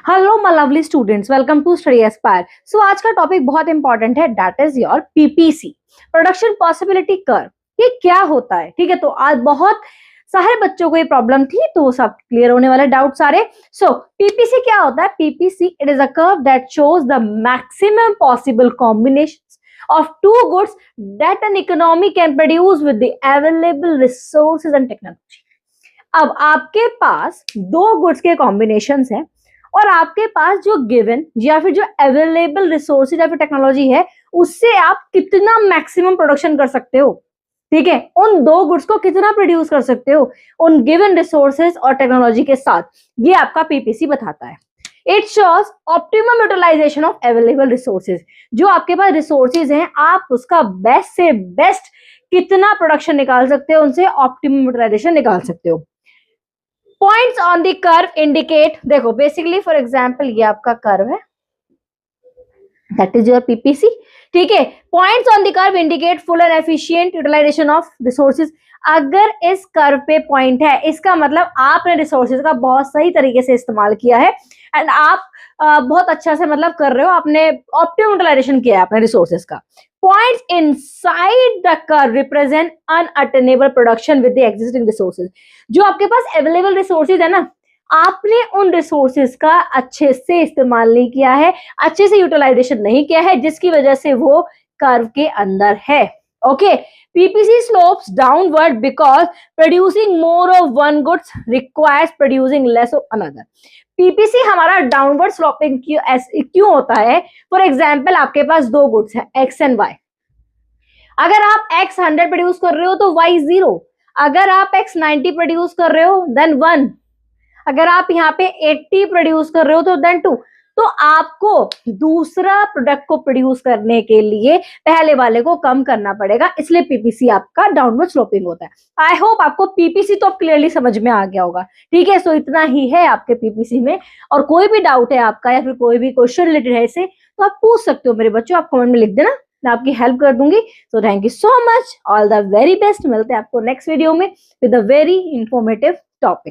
Hello my lovely students, welcome to study aspire. So आज का topic बहुत important है, that is your PPC, production possibility curve. ये क्या होता है? ठीक है, तो आज बहुत सारे बच्चों को ये प्रॉब्लम थी, तो वो सब क्लियर होने वाले डाउट सारे। सो पीपीसी क्या होता है? PPC it is a curve that shows the maximum possible combinations of two goods that an economy can produce with the available resources and technology। अब आपके पास दो गुड्स के कॉम्बिनेशंस हैं और आपके पास जो गिवन या फिर जो अवेलेबल रिसोर्सेज या फिर टेक्नोलॉजी है, उससे आप कितना मैक्सिमम प्रोडक्शन कर सकते हो। ठीक है, उन दो गुड्स को कितना प्रोड्यूस कर सकते हो उन गिवन रिसोर्सेज और टेक्नोलॉजी के साथ, ये आपका पीपीसी बताता है। It shows optimum utilisation of available resources. जो आपके पास रिसोर्सेज हैं, आप उसका बेस्ट से बेस्ट कितना प्रोडक्शन निकाल सकते हो, उनसे ऑप्टिमम यूटिलाइजेशन निकाल सकते हो। Points on the curve indicate, देखो बेसिकली फॉर एग्जांपल ये आपका कर्व है, दैट इज योर पीपीसी। ठीक है, points on the curve indicate full and efficient utilisation of resources. अगर इस कर्व पे पॉइंट है, इसका मतलब आपने रिसोर्सेज का बहुत सही तरीके से इस्तेमाल किया है एंड आप बहुत अच्छा से मतलब कर रहे हो, आपने ऑप्टिमम यूटिलाइजेशन किया है अपने रिसोर्सेज का। Points inside the curve represent unattainable production with the existing resources. जो आपके पास अवेलेबल रिसोर्सेज है ना, आपने उन रिसोर्सेज का अच्छे से इस्तेमाल नहीं किया है, अच्छे से यूटिलाइजेशन नहीं किया है, जिसकी वजह से वो कर्व के अंदर है। Okay, PPC slopes downward because producing more of one goods requires producing less of another. PPC हमारा डाउनवर्ड स्लोपिंग क्यों होता है? फॉर एग्जाम्पल आपके पास दो गुड्स है एक्स एंड वाई। अगर आप एक्स 100 प्रोड्यूस कर रहे हो तो वाई 0। अगर आप एक्स 90 प्रोड्यूस कर रहे हो देन 1। अगर आप यहाँ पे 80 प्रोड्यूस कर रहे हो तो देन 2। तो आपको दूसरा प्रोडक्ट को प्रोड्यूस करने के लिए पहले वाले को कम करना पड़ेगा, इसलिए पीपीसी आपका डाउनवर्ड स्लोपिंग होता है। आई होप आपको पीपीसी तो अब क्लियरली समझ में आ गया होगा। ठीक है, सो इतना ही है आपके पीपीसी में, और कोई भी डाउट है आपका या फिर कोई भी क्वेश्चन रिलेटेड है इससे, तो आप पूछ सकते हो मेरे बच्चों, आप कमेंट में लिख देना, मैं आपकी हेल्प कर दूंगी। So thank you so much, all the very best. मिलते हैं आपको नेक्स्ट वीडियो में with a very informative topic.